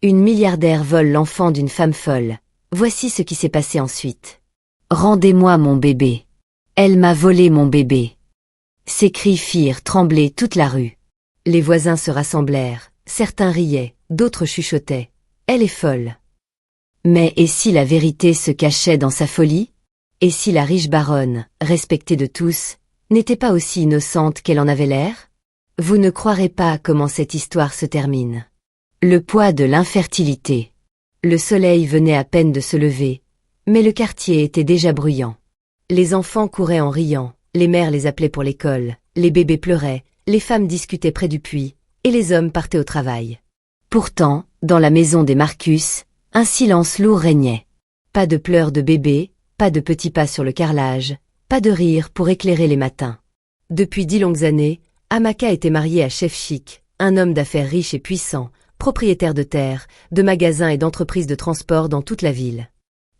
Une milliardaire vole l'enfant d'une femme folle. Voici ce qui s'est passé ensuite. Rendez-moi mon bébé. Elle m'a volé mon bébé. Ces cris firent trembler toute la rue. Les voisins se rassemblèrent, certains riaient, d'autres chuchotaient. Elle est folle. Mais et si la vérité se cachait dans sa folie? Et si la riche baronne, respectée de tous, n'était pas aussi innocente qu'elle en avait l'air? Vous ne croirez pas comment cette histoire se termine. Le poids de l'infertilité. Le soleil venait à peine de se lever, mais le quartier était déjà bruyant. Les enfants couraient en riant, les mères les appelaient pour l'école, les bébés pleuraient, les femmes discutaient près du puits, et les hommes partaient au travail. Pourtant, dans la maison des Marcus, un silence lourd régnait. Pas de pleurs de bébés, pas de petits pas sur le carrelage, pas de rire pour éclairer les matins. Depuis 10 longues années, Amaka était mariée à Chef Chic, un homme d'affaires riche et puissant, propriétaire de terres, de magasins et d'entreprises de transport dans toute la ville.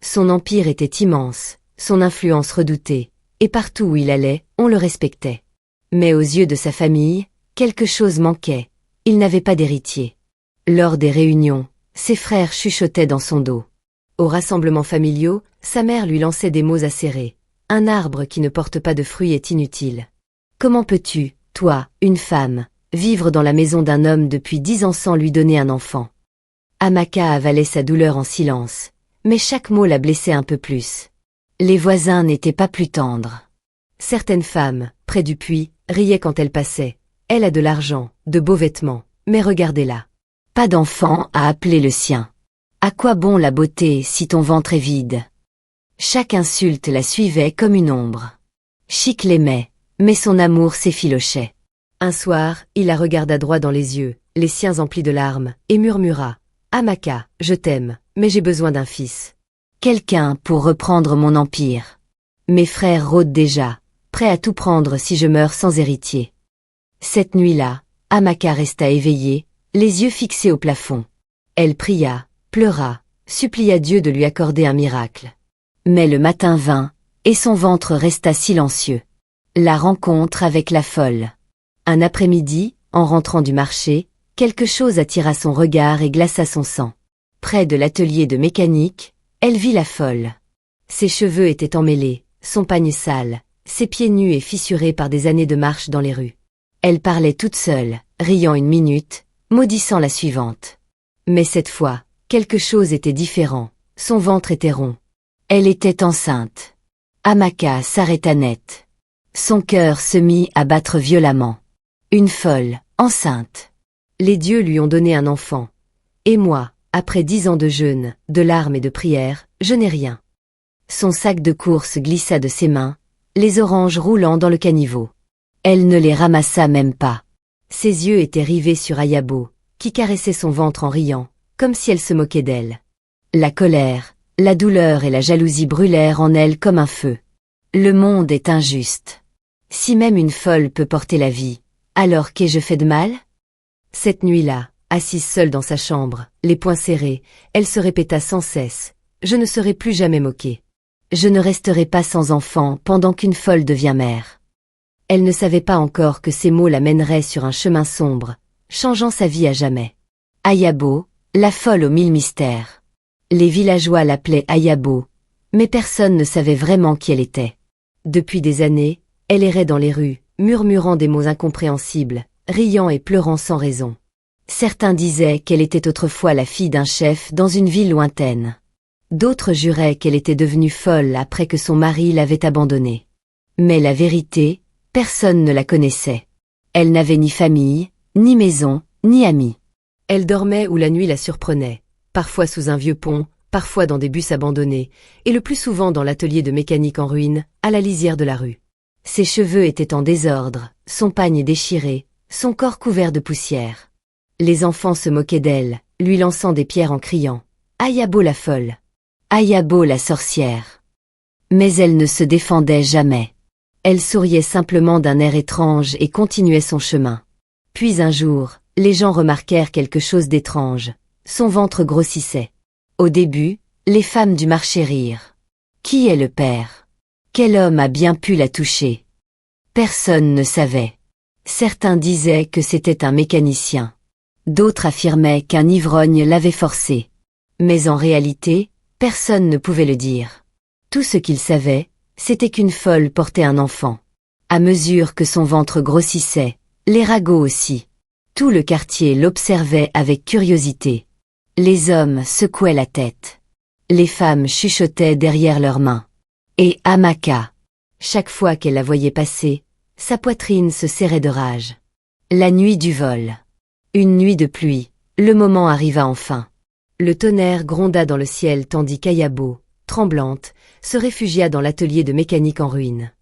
Son empire était immense, son influence redoutée, et partout où il allait, on le respectait. Mais aux yeux de sa famille, quelque chose manquait, il n'avait pas d'héritier. Lors des réunions, ses frères chuchotaient dans son dos. Aux rassemblements familiaux, sa mère lui lançait des mots acérés. Un arbre qui ne porte pas de fruits est inutile. Comment peux-tu, toi, une femme, vivre dans la maison d'un homme depuis 10 ans sans lui donner un enfant? Amaka avalait sa douleur en silence, mais chaque mot la blessait un peu plus. Les voisins n'étaient pas plus tendres. Certaines femmes, près du puits, riaient quand elle passait. Elle a de l'argent, de beaux vêtements, mais regardez-la. Pas d'enfant à appeler le sien. À quoi bon la beauté si ton ventre est vide? Chaque insulte la suivait comme une ombre. Chic l'aimait, mais son amour s'effilochait. Un soir, il la regarda droit dans les yeux, les siens emplis de larmes, et murmura « Amaka, je t'aime, mais j'ai besoin d'un fils. Quelqu'un pour reprendre mon empire. Mes frères rôdent déjà, prêts à tout prendre si je meurs sans héritier. » Cette nuit-là, Amaka resta éveillée, les yeux fixés au plafond. Elle pria, pleura, supplia Dieu de lui accorder un miracle. Mais le matin vint, et son ventre resta silencieux. La rencontre avec la folle. Un après-midi, en rentrant du marché, quelque chose attira son regard et glaça son sang. Près de l'atelier de mécanique, elle vit la folle. Ses cheveux étaient emmêlés, son pagne sale, ses pieds nus et fissurés par des années de marche dans les rues. Elle parlait toute seule, riant une minute, maudissant la suivante. Mais cette fois, quelque chose était différent, son ventre était rond. Elle était enceinte. Amaka s'arrêta net. Son cœur se mit à battre violemment. Une folle, enceinte. Les dieux lui ont donné un enfant. Et moi, après 10 ans de jeûne, de larmes et de prières, je n'ai rien. Son sac de course glissa de ses mains, les oranges roulant dans le caniveau. Elle ne les ramassa même pas. Ses yeux étaient rivés sur Ayabo, qui caressait son ventre en riant, comme si elle se moquait d'elle. La colère, la douleur et la jalousie brûlèrent en elle comme un feu. Le monde est injuste. Si même une folle peut porter la vie, alors qu'ai-je fait de mal? Cette nuit-là, assise seule dans sa chambre, les poings serrés, elle se répéta sans cesse « Je ne serai plus jamais moquée. Je ne resterai pas sans enfant pendant qu'une folle devient mère. » Elle ne savait pas encore que ces mots la mèneraient sur un chemin sombre, changeant sa vie à jamais. Ayabo, la folle aux 1000 mystères. Les villageois l'appelaient Ayabo, mais personne ne savait vraiment qui elle était. Depuis des années, elle errait dans les rues, murmurant des mots incompréhensibles, riant et pleurant sans raison. Certains disaient qu'elle était autrefois la fille d'un chef dans une ville lointaine. D'autres juraient qu'elle était devenue folle après que son mari l'avait abandonnée. Mais la vérité, personne ne la connaissait. Elle n'avait ni famille, ni maison, ni amis. Elle dormait où la nuit la surprenait, parfois sous un vieux pont, parfois dans des bus abandonnés, et le plus souvent dans l'atelier de mécanique en ruine, à la lisière de la rue. Ses cheveux étaient en désordre, son pagne déchiré, son corps couvert de poussière. Les enfants se moquaient d'elle, lui lançant des pierres en criant « Ayabo la folle !»« Ayabo la sorcière !» Mais elle ne se défendait jamais. Elle souriait simplement d'un air étrange et continuait son chemin. Puis un jour, les gens remarquèrent quelque chose d'étrange. Son ventre grossissait. Au début, les femmes du marché rirent. Qui est le père? Quel homme a bien pu la toucher? Personne ne savait. Certains disaient que c'était un mécanicien. D'autres affirmaient qu'un ivrogne l'avait forcée. Mais en réalité, personne ne pouvait le dire. Tout ce qu'ils savaient, c'était qu'une folle portait un enfant. À mesure que son ventre grossissait, les ragots aussi. Tout le quartier l'observait avec curiosité. Les hommes secouaient la tête. Les femmes chuchotaient derrière leurs mains. Et Amaka, chaque fois qu'elle la voyait passer, sa poitrine se serrait de rage. La nuit du vol. Une nuit de pluie, le moment arriva enfin. Le tonnerre gronda dans le ciel tandis qu'Ayabo, tremblante, se réfugia dans l'atelier de mécanique en ruine.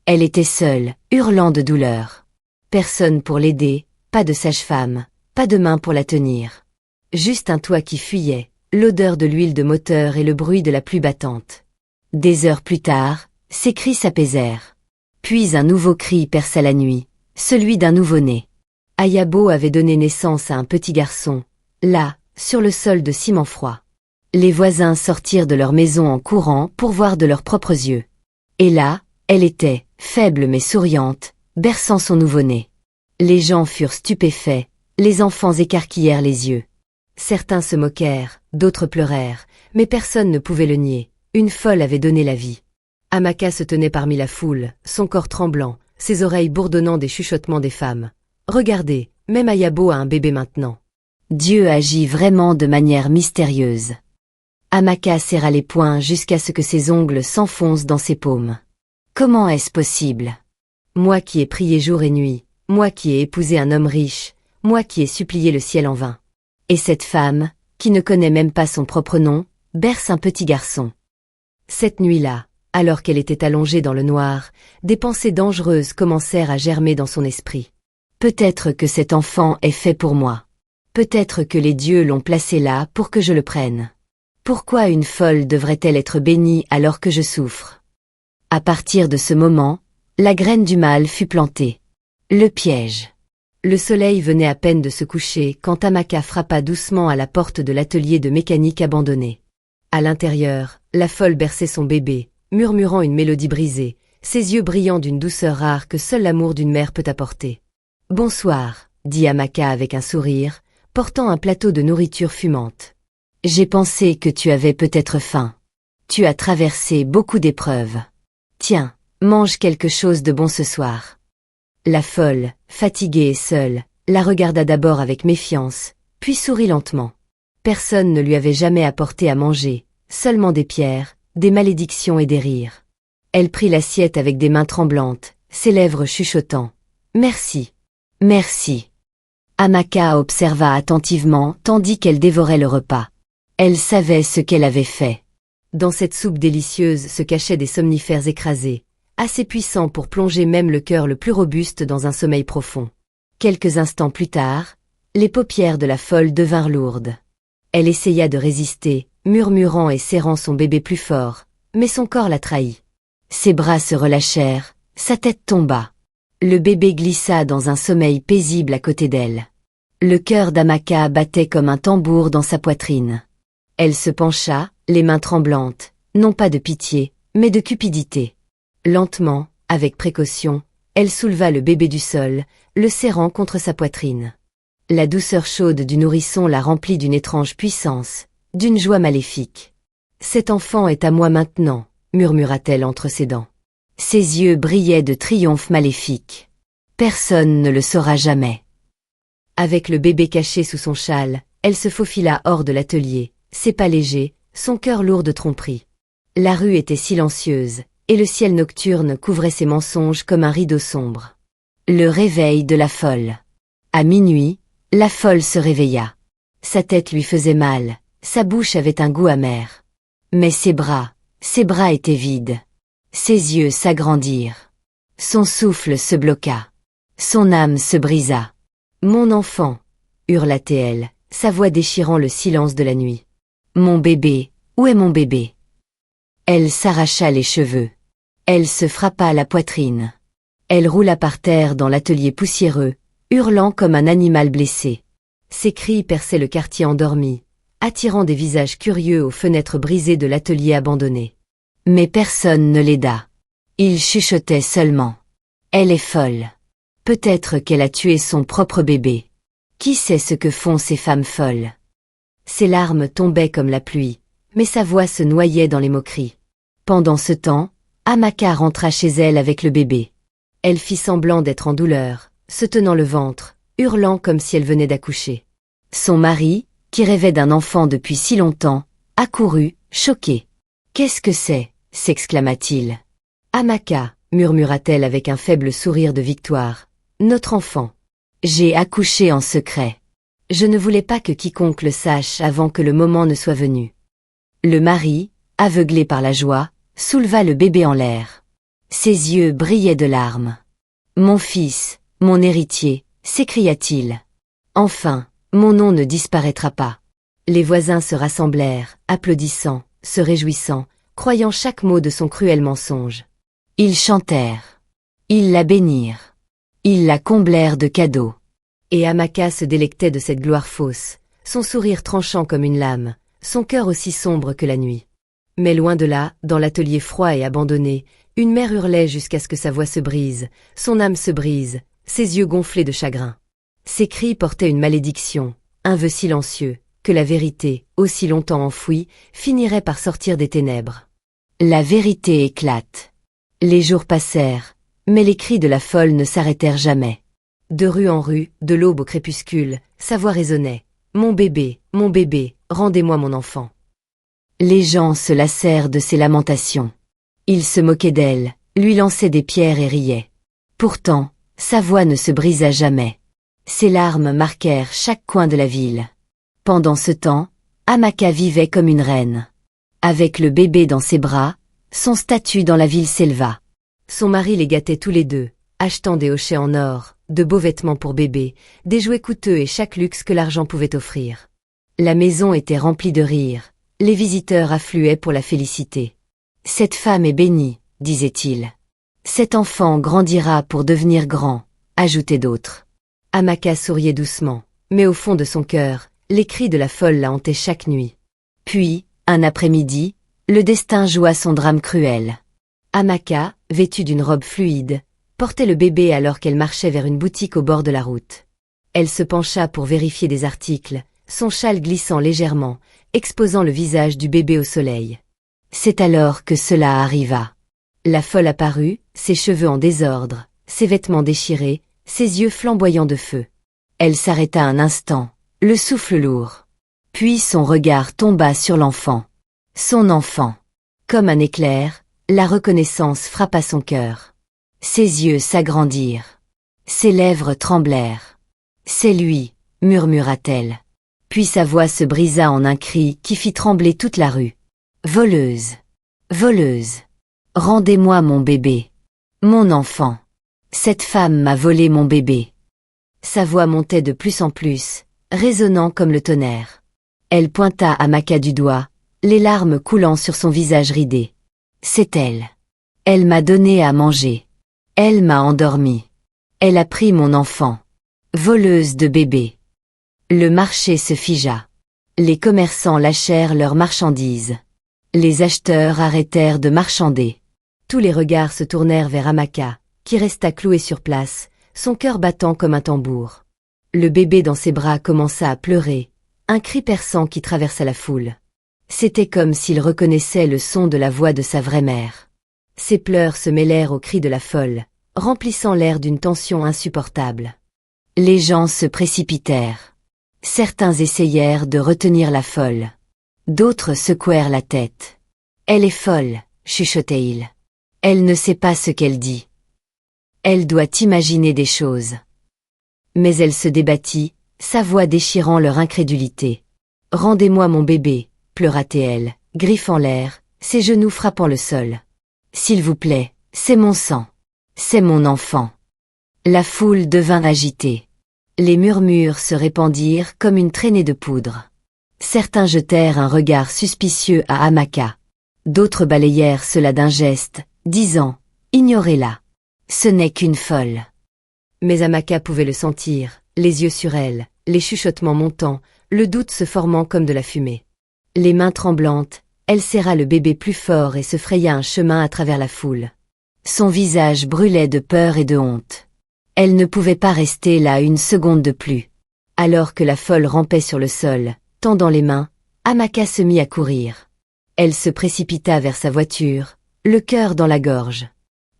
Elle était seule, hurlant de douleur. Personne pour l'aider, pas de sage-femme, pas de main pour la tenir. Juste un toit qui fuyait, l'odeur de l'huile de moteur et le bruit de la pluie battante. Des heures plus tard, ses cris s'apaisèrent. Puis un nouveau cri perça la nuit, celui d'un nouveau-né. Ayabo avait donné naissance à un petit garçon, là, sur le sol de ciment froid. Les voisins sortirent de leur maison en courant pour voir de leurs propres yeux. Et là, elle était, faible mais souriante, berçant son nouveau-né. Les gens furent stupéfaits, les enfants écarquillèrent les yeux. Certains se moquèrent, d'autres pleurèrent, mais personne ne pouvait le nier, une folle avait donné la vie. Amaka se tenait parmi la foule, son corps tremblant, ses oreilles bourdonnant des chuchotements des femmes. Regardez, même Ayabo a un bébé maintenant. Dieu agit vraiment de manière mystérieuse. Amaka serra les poings jusqu'à ce que ses ongles s'enfoncent dans ses paumes. Comment est-ce possible? Moi qui ai prié jour et nuit, moi qui ai épousé un homme riche, moi qui ai supplié le ciel en vain. Et cette femme, qui ne connaît même pas son propre nom, berce un petit garçon. Cette nuit-là, alors qu'elle était allongée dans le noir, des pensées dangereuses commencèrent à germer dans son esprit. Peut-être que cet enfant est fait pour moi. Peut-être que les dieux l'ont placé là pour que je le prenne. Pourquoi une folle devrait-elle être bénie alors que je souffre? À partir de ce moment, la graine du mal fut plantée. Le piège. Le soleil venait à peine de se coucher quand Amaka frappa doucement à la porte de l'atelier de mécanique abandonné. À l'intérieur, la folle berçait son bébé, murmurant une mélodie brisée, ses yeux brillant d'une douceur rare que seul l'amour d'une mère peut apporter. « Bonsoir », dit Amaka avec un sourire, portant un plateau de nourriture fumante. « J'ai pensé que tu avais peut-être faim. Tu as traversé beaucoup d'épreuves. Tiens, mange quelque chose de bon ce soir. » La folle, fatiguée et seule, la regarda d'abord avec méfiance, puis sourit lentement. Personne ne lui avait jamais apporté à manger, seulement des pierres, des malédictions et des rires. Elle prit l'assiette avec des mains tremblantes, ses lèvres chuchotant. « Merci. Merci. » Amaka observa attentivement tandis qu'elle dévorait le repas. Elle savait ce qu'elle avait fait. Dans cette soupe délicieuse se cachaient des somnifères écrasés, assez puissants pour plonger même le cœur le plus robuste dans un sommeil profond. Quelques instants plus tard, les paupières de la folle devinrent lourdes. Elle essaya de résister, murmurant et serrant son bébé plus fort, mais son corps la trahit. Ses bras se relâchèrent, sa tête tomba. Le bébé glissa dans un sommeil paisible à côté d'elle. Le cœur d'Amaka battait comme un tambour dans sa poitrine. Elle se pencha, les mains tremblantes, non pas de pitié, mais de cupidité. Lentement, avec précaution, elle souleva le bébé du sol, le serrant contre sa poitrine. La douceur chaude du nourrisson la remplit d'une étrange puissance, d'une joie maléfique. « Cet enfant est à moi maintenant », murmura-t-elle entre ses dents. Ses yeux brillaient de triomphe maléfique. Personne ne le saura jamais. Avec le bébé caché sous son châle, elle se faufila hors de l'atelier, ses pas légers, son cœur lourd de tromperie. La rue était silencieuse, et le ciel nocturne couvrait ses mensonges comme un rideau sombre. Le réveil de la folle. À minuit, la folle se réveilla. Sa tête lui faisait mal, sa bouche avait un goût amer. Mais ses bras étaient vides. Ses yeux s'agrandirent. Son souffle se bloqua. Son âme se brisa. « Mon enfant » hurla-t-elle, sa voix déchirant le silence de la nuit. « Mon bébé, où est mon bébé ?» Elle s'arracha les cheveux. Elle se frappa la poitrine. Elle roula par terre dans l'atelier poussiéreux, hurlant comme un animal blessé. Ses cris perçaient le quartier endormi, attirant des visages curieux aux fenêtres brisées de l'atelier abandonné. Mais personne ne l'aida. Il chuchotait seulement. Elle est folle. Peut-être qu'elle a tué son propre bébé. Qui sait ce que font ces femmes folles? Ses larmes tombaient comme la pluie, mais sa voix se noyait dans les moqueries. Pendant ce temps, Amaka rentra chez elle avec le bébé. Elle fit semblant d'être en douleur, se tenant le ventre, hurlant comme si elle venait d'accoucher. Son mari, qui rêvait d'un enfant depuis si longtemps, accourut, choqué. « Qu'est-ce que c'est » s'exclama-t-il. « Amaka » murmura-t-elle avec un faible sourire de victoire. « Notre enfant. J'ai accouché en secret. Je ne voulais pas que quiconque le sache avant que le moment ne soit venu. » Le mari, aveuglé par la joie, souleva le bébé en l'air. Ses yeux brillaient de larmes. « Mon fils, mon héritier » s'écria-t-il. « Enfin, mon nom ne disparaîtra pas. » Les voisins se rassemblèrent, applaudissant, se réjouissant, croyant chaque mot de son cruel mensonge. Ils chantèrent. Ils la bénirent. Ils la comblèrent de cadeaux. Et Amaka se délectait de cette gloire fausse, son sourire tranchant comme une lame, son cœur aussi sombre que la nuit. Mais loin de là, dans l'atelier froid et abandonné, une mère hurlait jusqu'à ce que sa voix se brise, son âme se brise, ses yeux gonflés de chagrin. Ses cris portaient une malédiction, un vœu silencieux, que la vérité, aussi longtemps enfouie, finirait par sortir des ténèbres. La vérité éclate. Les jours passèrent, mais les cris de la folle ne s'arrêtèrent jamais. De rue en rue, de l'aube au crépuscule, sa voix résonnait. « Mon bébé, rendez-moi mon enfant. » Les gens se lassèrent de ses lamentations. Ils se moquaient d'elle, lui lançaient des pierres et riaient. Pourtant, sa voix ne se brisa jamais. Ses larmes marquèrent chaque coin de la ville. Pendant ce temps, Amaka vivait comme une reine. Avec le bébé dans ses bras, son statut dans la ville s'éleva. Son mari les gâtait tous les deux, achetant des hochets en or, de beaux vêtements pour bébé, des jouets coûteux et chaque luxe que l'argent pouvait offrir. La maison était remplie de rires, les visiteurs affluaient pour la féliciter. « Cette femme est bénie », disait-il. « Cet enfant grandira pour devenir grand », ajoutaient d'autres. Amaka souriait doucement, mais au fond de son cœur, les cris de la folle la hantaient chaque nuit. Puis, un après-midi, le destin joua son drame cruel. Amaka, vêtue d'une robe fluide, portait le bébé alors qu'elle marchait vers une boutique au bord de la route. Elle se pencha pour vérifier des articles, son châle glissant légèrement, exposant le visage du bébé au soleil. C'est alors que cela arriva. La folle apparut, ses cheveux en désordre, ses vêtements déchirés, ses yeux flamboyants de feu. Elle s'arrêta un instant, le souffle lourd. Puis son regard tomba sur l'enfant. Son enfant. Comme un éclair, la reconnaissance frappa son cœur. Ses yeux s'agrandirent. Ses lèvres tremblèrent. « C'est lui », murmura-t-elle. Puis sa voix se brisa en un cri qui fit trembler toute la rue. « Voleuse! Voleuse! Rendez-moi mon bébé! Mon enfant! Cette femme m'a volé mon bébé! » Sa voix montait de plus en plus, résonnant comme le tonnerre. Elle pointa Amaka du doigt, les larmes coulant sur son visage ridé. « C'est elle. Elle m'a donné à manger. Elle m'a endormi. Elle a pris mon enfant. Voleuse de bébé. » Le marché se figea. Les commerçants lâchèrent leurs marchandises. Les acheteurs arrêtèrent de marchander. Tous les regards se tournèrent vers Amaka, qui resta clouée sur place, son cœur battant comme un tambour. Le bébé dans ses bras commença à pleurer, un cri perçant qui traversa la foule. C'était comme s'il reconnaissait le son de la voix de sa vraie mère. Ses pleurs se mêlèrent aux cris de la folle, remplissant l'air d'une tension insupportable. Les gens se précipitèrent. Certains essayèrent de retenir la folle. D'autres secouèrent la tête. « Elle est folle », chuchotait-il. « Elle ne sait pas ce qu'elle dit. Elle doit imaginer des choses. » Mais elle se débattit, sa voix déchirant leur incrédulité. « Rendez-moi mon bébé », pleura-t-elle, griffant l'air, ses genoux frappant le sol. « S'il vous plaît, c'est mon sang. C'est mon enfant. » La foule devint agitée. Les murmures se répandirent comme une traînée de poudre. Certains jetèrent un regard suspicieux à Amaka. D'autres balayèrent cela d'un geste, disant « Ignorez-la. Ce n'est qu'une folle. » Mais Amaka pouvait le sentir, les yeux sur elle, les chuchotements montant, le doute se formant comme de la fumée. Les mains tremblantes, elle serra le bébé plus fort et se fraya un chemin à travers la foule. Son visage brûlait de peur et de honte. Elle ne pouvait pas rester là une seconde de plus. Alors que la folle rampait sur le sol, tendant les mains, Amaka se mit à courir. Elle se précipita vers sa voiture, le cœur dans la gorge.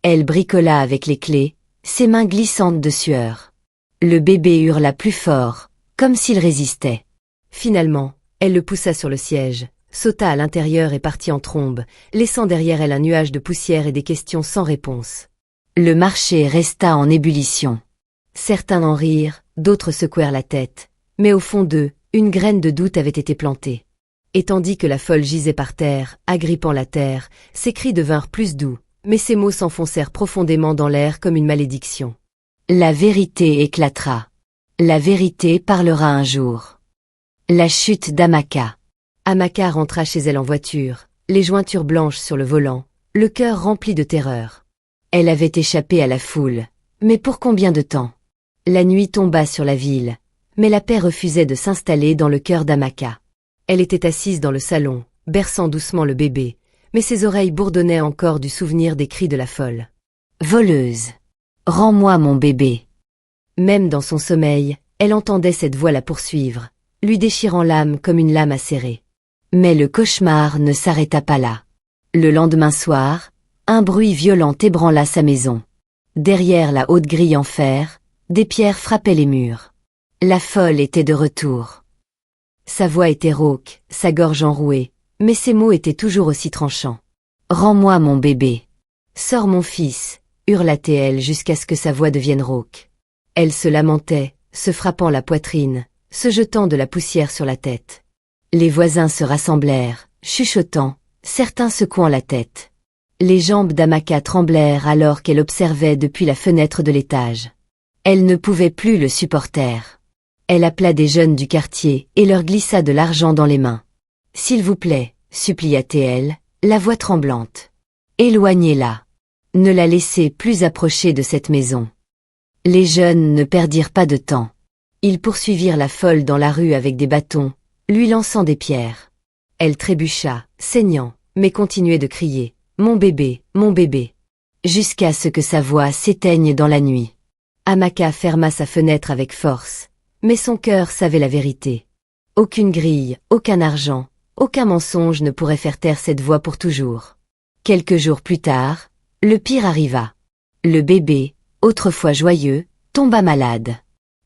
Elle bricola avec les clés, ses mains glissantes de sueur. Le bébé hurla plus fort, comme s'il résistait. Finalement, elle le poussa sur le siège, sauta à l'intérieur et partit en trombe, laissant derrière elle un nuage de poussière et des questions sans réponse. Le marché resta en ébullition. Certains en rirent, d'autres secouèrent la tête, mais au fond d'eux, une graine de doute avait été plantée. Et tandis que la folle gisait par terre, agrippant la terre, ses cris devinrent plus doux, mais ses mots s'enfoncèrent profondément dans l'air comme une malédiction. La vérité éclatera. La vérité parlera un jour. La chute d'Amaka. Amaka rentra chez elle en voiture, les jointures blanches sur le volant, le cœur rempli de terreur. Elle avait échappé à la foule, mais pour combien de temps? La nuit tomba sur la ville, mais la paix refusait de s'installer dans le cœur d'Amaka. Elle était assise dans le salon, berçant doucement le bébé, mais ses oreilles bourdonnaient encore du souvenir des cris de la folle. Voleuse! Rends-moi mon bébé! Même dans son sommeil, elle entendait cette voix la poursuivre, lui déchirant l'âme comme une lame acérée. Mais le cauchemar ne s'arrêta pas là. Le lendemain soir, un bruit violent ébranla sa maison. Derrière la haute grille en fer, des pierres frappaient les murs. La folle était de retour. Sa voix était rauque, sa gorge enrouée, mais ses mots étaient toujours aussi tranchants. « Rends-moi mon bébé. Sors mon fils !» hurla-t-elle jusqu'à ce que sa voix devienne rauque. Elle se lamentait, se frappant la poitrine, se jetant de la poussière sur la tête. Les voisins se rassemblèrent, chuchotant, certains secouant la tête. Les jambes d'Amaka tremblèrent alors qu'elle observait depuis la fenêtre de l'étage. Elle ne pouvait plus le supporter. Elle appela des jeunes du quartier et leur glissa de l'argent dans les mains. « S'il vous plaît, supplia-t-elle, la voix tremblante. Éloignez-la. Ne la laissez plus approcher de cette maison. » Les jeunes ne perdirent pas de temps. Ils poursuivirent la folle dans la rue avec des bâtons, lui lançant des pierres. Elle trébucha, saignant, mais continuait de crier « Mon bébé, jusqu'à ce que sa voix s'éteigne dans la nuit. Amaka ferma sa fenêtre avec force, mais son cœur savait la vérité. Aucune grille, aucun argent, aucun mensonge ne pourrait faire taire cette voix pour toujours. Quelques jours plus tard, le pire arriva. Le bébé, autrefois joyeux, tomba malade.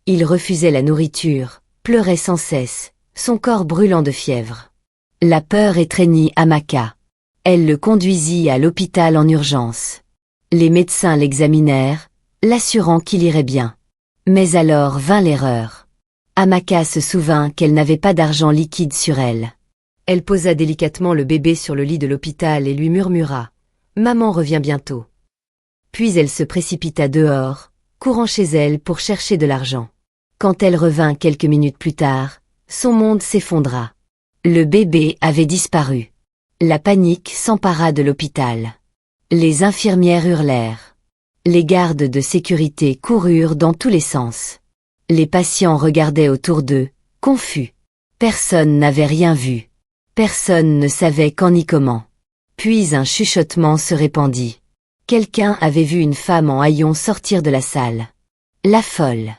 Il refusait la nourriture, pleurait sans cesse, son corps brûlant de fièvre. La peur étreignit Amaka. Elle le conduisit à l'hôpital en urgence. Les médecins l'examinèrent, l'assurant qu'il irait bien. Mais alors vint l'erreur. Amaka se souvint qu'elle n'avait pas d'argent liquide sur elle. Elle posa délicatement le bébé sur le lit de l'hôpital et lui murmura « Maman revient bientôt ». Puis elle se précipita dehors, courant chez elle pour chercher de l'argent. Quand elle revint quelques minutes plus tard, son monde s'effondra. Le bébé avait disparu. La panique s'empara de l'hôpital. Les infirmières hurlèrent. Les gardes de sécurité coururent dans tous les sens. Les patients regardaient autour d'eux, confus. Personne n'avait rien vu. Personne ne savait quand ni comment. Puis un chuchotement se répandit. Quelqu'un avait vu une femme en haillons sortir de la salle. La folle.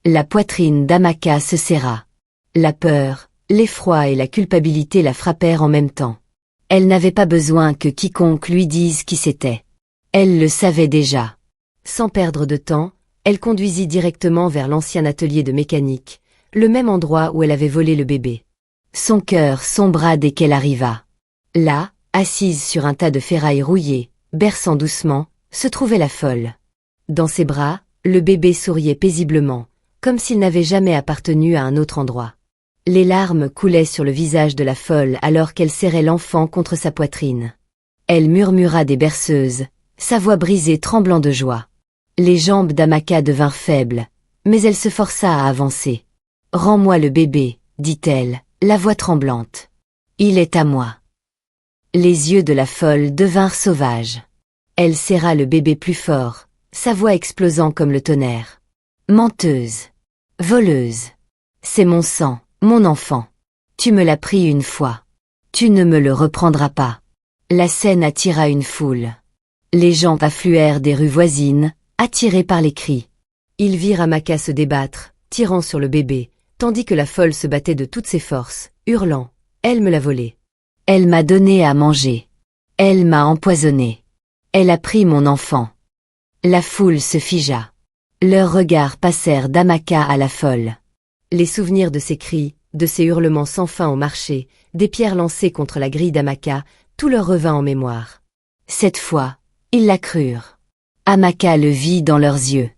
La poitrine d'Amaka se serra. La peur, l'effroi et la culpabilité la frappèrent en même temps. Elle n'avait pas besoin que quiconque lui dise qui c'était. Elle le savait déjà. Sans perdre de temps, elle conduisit directement vers l'ancien atelier de mécanique, le même endroit où elle avait volé le bébé. Son cœur sombra dès qu'elle arriva. Là, assise sur un tas de ferrailles rouillées, berçant doucement, se trouvait la folle. Dans ses bras, le bébé souriait paisiblement, comme s'il n'avait jamais appartenu à un autre endroit. Les larmes coulaient sur le visage de la folle alors qu'elle serrait l'enfant contre sa poitrine. Elle murmura des berceuses, sa voix brisée tremblant de joie. Les jambes d'Amaka devinrent faibles, mais elle se força à avancer. « Rends-moi le bébé, dit-elle, la voix tremblante. Il est à moi. » Les yeux de la folle devinrent sauvages. Elle serra le bébé plus fort, sa voix explosant comme le tonnerre. « Menteuse. Voleuse. C'est mon sang, mon enfant. Tu me l'as pris une fois. Tu ne me le reprendras pas. » La scène attira une foule. Les gens affluèrent des rues voisines, attirés par les cris. Ils virent Amaka se débattre, tirant sur le bébé, tandis que la folle se battait de toutes ses forces, hurlant « Elle me l'a volé !» Elle m'a donné à manger. Elle m'a empoisonné. Elle a pris mon enfant. La foule se figea. Leurs regards passèrent d'Amaka à la folle. Les souvenirs de ses cris, de ses hurlements sans fin au marché, des pierres lancées contre la grille d'Amaka, tout leur revint en mémoire. Cette fois, ils la crurent. Amaka le vit dans leurs yeux.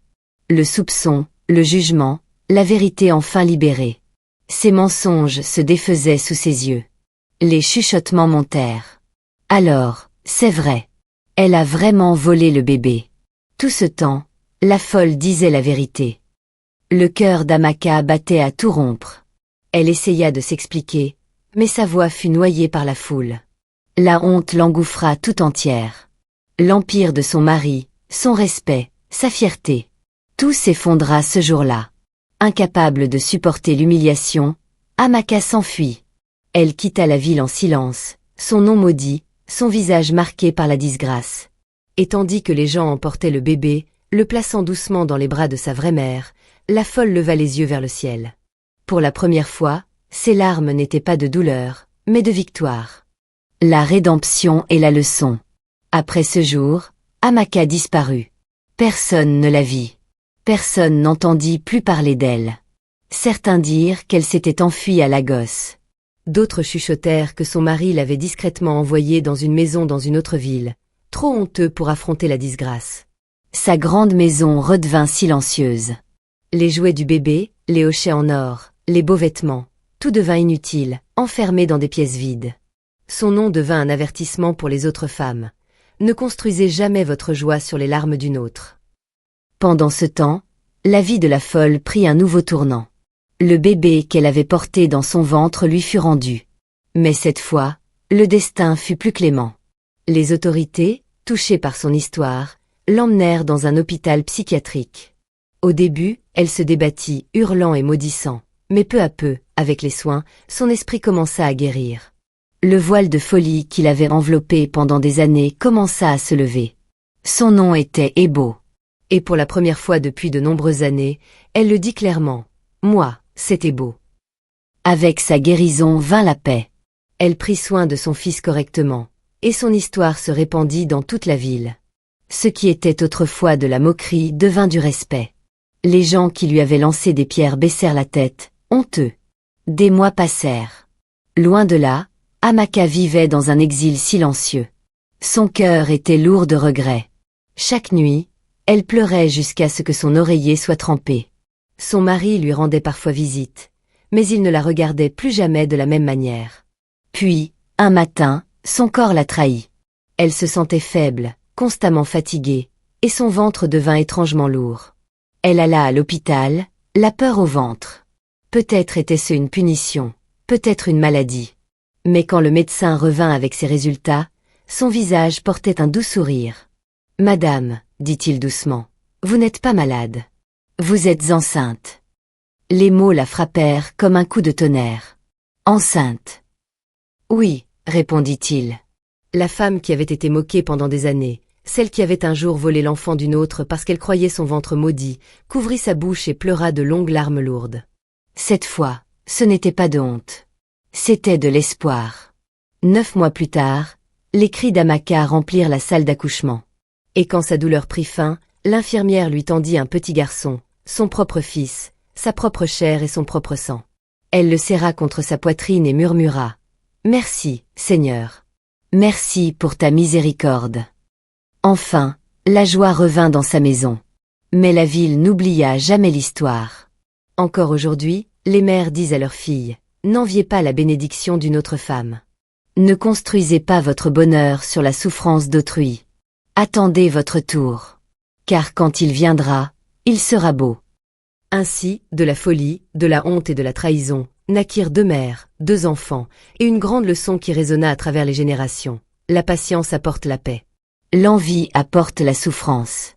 Le soupçon, le jugement, la vérité enfin libérée. Ses mensonges se défaisaient sous ses yeux. Les chuchotements montèrent. Alors, c'est vrai. Elle a vraiment volé le bébé. Tout ce temps, la folle disait la vérité. Le cœur d'Amaka battait à tout rompre. Elle essaya de s'expliquer, mais sa voix fut noyée par la foule. La honte l'engouffra tout entière. L'empire de son mari, son respect, sa fierté. Tout s'effondra ce jour-là. Incapable de supporter l'humiliation, Amaka s'enfuit. Elle quitta la ville en silence, son nom maudit, son visage marqué par la disgrâce. Et tandis que les gens emportaient le bébé, le plaçant doucement dans les bras de sa vraie mère, la folle leva les yeux vers le ciel. Pour la première fois, ses larmes n'étaient pas de douleur, mais de victoire. La rédemption et la leçon. Après ce jour, Amaka disparut. Personne ne la vit. Personne n'entendit plus parler d'elle. Certains dirent qu'elle s'était enfuie à Lagos. D'autres chuchotèrent que son mari l'avait discrètement envoyée dans une maison dans une autre ville, trop honteux pour affronter la disgrâce. Sa grande maison redevint silencieuse. Les jouets du bébé, les hochets en or, les beaux vêtements, tout devint inutile, enfermé dans des pièces vides. Son nom devint un avertissement pour les autres femmes. Ne construisez jamais votre joie sur les larmes d'une autre. Pendant ce temps, la vie de la folle prit un nouveau tournant. Le bébé qu'elle avait porté dans son ventre lui fut rendu. Mais cette fois, le destin fut plus clément. Les autorités, touchées par son histoire, l'emmenèrent dans un hôpital psychiatrique. Au début, elle se débattit, hurlant et maudissant, mais peu à peu, avec les soins, son esprit commença à guérir. Le voile de folie qui l'avait enveloppée pendant des années commença à se lever. Son nom était Ebo. Et pour la première fois depuis de nombreuses années, elle le dit clairement. Moi, c'est Ebo. Avec sa guérison vint la paix. Elle prit soin de son fils correctement, et son histoire se répandit dans toute la ville. Ce qui était autrefois de la moquerie devint du respect. Les gens qui lui avaient lancé des pierres baissèrent la tête, honteux. Des mois passèrent. Loin de là, Amaka vivait dans un exil silencieux. Son cœur était lourd de regrets. Chaque nuit, elle pleurait jusqu'à ce que son oreiller soit trempé. Son mari lui rendait parfois visite, mais il ne la regardait plus jamais de la même manière. Puis, un matin, son corps la trahit. Elle se sentait faible, constamment fatiguée, et son ventre devint étrangement lourd. Elle alla à l'hôpital, la peur au ventre. Peut-être était-ce une punition, peut-être une maladie. Mais quand le médecin revint avec ses résultats, son visage portait un doux sourire. « Madame, dit-il doucement, vous n'êtes pas malade. Vous êtes enceinte. » Les mots la frappèrent comme un coup de tonnerre. « Enceinte. » « Oui, répondit-il. » La femme qui avait été moquée pendant des années, celle qui avait un jour volé l'enfant d'une autre parce qu'elle croyait son ventre maudit, couvrit sa bouche et pleura de longues larmes lourdes. Cette fois, ce n'était pas de honte. C'était de l'espoir. 9 mois plus tard, les cris d'Amaka remplirent la salle d'accouchement. Et quand sa douleur prit fin, l'infirmière lui tendit un petit garçon, son propre fils, sa propre chair et son propre sang. Elle le serra contre sa poitrine et murmura « Merci, Seigneur. Merci pour ta miséricorde. » Enfin, la joie revint dans sa maison. Mais la ville n'oublia jamais l'histoire. Encore aujourd'hui, les mères disent à leurs filles « N'enviez pas la bénédiction d'une autre femme. » Ne construisez pas votre bonheur sur la souffrance d'autrui. Attendez votre tour. Car quand il viendra, il sera beau. Ainsi, de la folie, de la honte et de la trahison, naquirent 2 mères, 2 enfants, et une grande leçon qui résonna à travers les générations. La patience apporte la paix. L'envie apporte la souffrance.